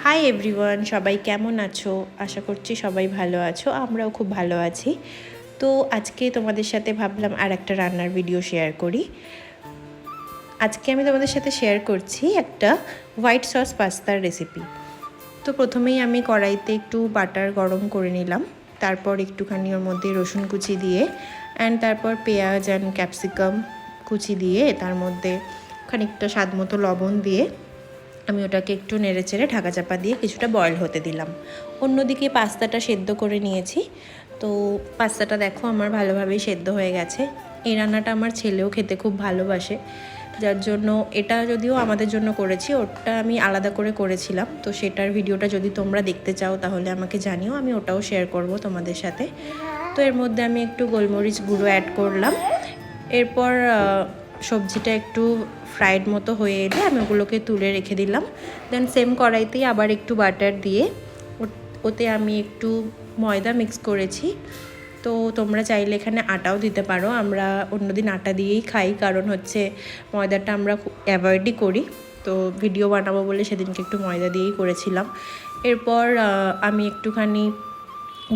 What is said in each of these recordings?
Hi everyone, সবাই কেমন আছো? আশা করছি সবাই ভালো আছো, আমরাও খুব ভালো আছি। তো আজকে তোমাদের সাথে ভাবলাম আর একটা রান্নার ভিডিও শেয়ার করি। আজকে আমি তোমাদের সাথে শেয়ার করছি একটা হোয়াইট সস পাস্তার রেসিপি। তো প্রথমেই আমি কড়াইতে একটু বাটার গরম করে নিলাম, তারপর একটুখানি ওর মধ্যে রসুন কুচি দিয়ে অ্যান্ড তারপর পেঁয়াজ অ্যান্ড ক্যাপসিকাম কুচি দিয়ে তার মধ্যে খানিকটা স্বাদ মতো লবণ দিয়ে আমি ওটাকে একটু নেড়ে চেড়ে ঢাকা চাপা দিয়ে কিছুটা বয়েল হতে দিলাম। অন্যদিকে পাস্তাটা সেদ্ধ করে নিয়েছি। তো পাস্তাটা দেখো আমার ভালোভাবেই সেদ্ধ হয়ে গেছে। এই রান্নাটা আমার ছেলেও খেতে খুব ভালোবাসে, যার জন্য এটা যদিও আমাদের জন্য করেছি, ওটা আমি আলাদা করে করেছিলাম। তো সেটার ভিডিওটা যদি তোমরা দেখতে চাও তাহলে আমাকে জানিও, আমি ওটাও শেয়ার করব তোমাদের সাথে। তো এর মধ্যে আমি একটু গোলমরিচ গুঁড়ো অ্যাড করলাম। এরপর সবজিটা একটু ফ্রাইড মতো হয়ে এলে আমি ওগুলোকে তুলে রেখে দিলাম। দেন সেম কড়াইতেই আবার একটু বাটার দিয়ে ওতে আমি একটু ময়দা মিক্স করেছি। তো তোমরা চাইলে এখানে আটাও দিতে পারো, আমরা অন্যদিন আটা দিয়েই খাই, কারণ হচ্ছে ময়দাটা আমরা অ্যাভয়েডই করি। তো ভিডিও বানাবো বলে সেদিনকে একটু ময়দা দিয়েই করেছিলাম। এরপর আমি একটুখানি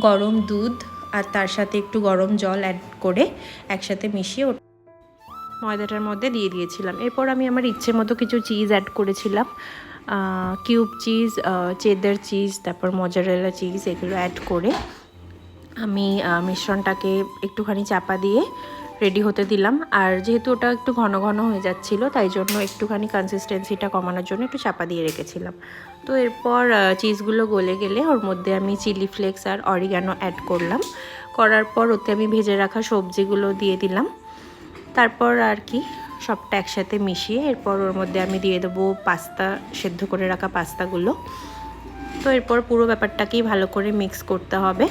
গরম দুধ আর তার সাথে একটু গরম জল অ্যাড করে একসাথে মিশিয়ে ময়দাটার মধ্যে দিয়ে দিয়েছিলাম। এরপর আমি আমার ইচ্ছে মতো কিছু চিজ অ্যাড করেছিলাম, কিউব চিজ, চেদার চিজ, তারপর মজারেলা চিজ, এগুলো অ্যাড করে আমি মিশ্রণটাকে একটুখানি চাপা দিয়ে রেডি হতে দিলাম। আর যেহেতু ওটা একটু ঘন ঘন হয়ে যাচ্ছিল, তাই জন্য একটুখানি কনসিস্টেন্সিটা কমানোর জন্য একটু চাপা দিয়ে রেখেছিলাম। তো এরপর চিজগুলো গলে গেলে ওর মধ্যে আমি চিলি ফ্লেক্স আর অরিগানো অ্যাড করলাম। করার পর ওতে আমি ভেজে রাখা সবজিগুলো দিয়ে দিলাম। তারপর আর কি সবটা একসাথে মিশিয়ে এরপর ওর মধ্যে আমি দিয়ে দেবো পাস্তা, সেদ্ধ করে রাখা পাস্তাগুলো। তো এরপর পুরো ব্যাপারটাকেই ভালো করে মিক্স করতে হবে।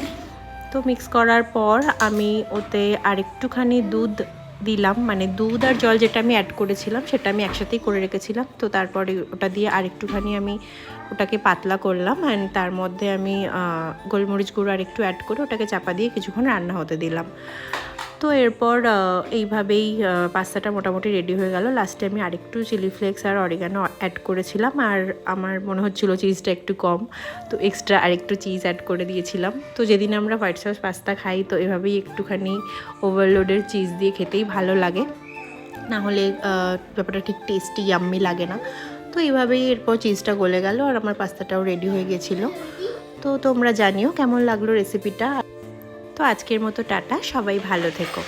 তো মিক্স করার পর আমি ওতে আরেকটুখানি দুধ দিলাম, মানে দুধ আর জল যেটা আমি অ্যাড করেছিলাম সেটা আমি একসাথেই করে রেখেছিলাম। তো তারপরে ওটা দিয়ে আরেকটুখানি আমি ওটাকে পাতলা করলাম অ্যান্ড তার মধ্যে আমি গোলমরিচ গুঁড়ো আর একটু অ্যাড করে ওটাকে চাপা দিয়ে কিছুক্ষণ রান্না হতে দিলাম। তো এরপর এইভাবেই পাস্তাটা মোটামুটি রেডি হয়ে গেল। লাস্টে আমি আরেকটু চিলি ফ্লেক্স আর অরিগানো অ্যাড করেছিলাম, আর আমার মনে হচ্ছিলো চিজটা একটু কম, তো এক্সট্রা আরেকটু চিজ অ্যাড করে দিয়েছিলাম। তো যেদিন আমরা হোয়াইট সস পাস্তা খাই তো এভাবেই একটুখানি ওভারলোডের চিজ দিয়ে খেতেই ভালো লাগে, না হলে ব্যাপারটা ঠিক টেস্টি ইয়াম্মি লাগে না। তো এইভাবেই এরপর চিজটা গলে গেল আর আমার পাস্তাটাও রেডি হয়ে গেছিলো। তো তোমরা জানিও কেমন লাগলো রেসিপিটা। তো আজকের মতো টাটা, সবাই ভালো থেকো।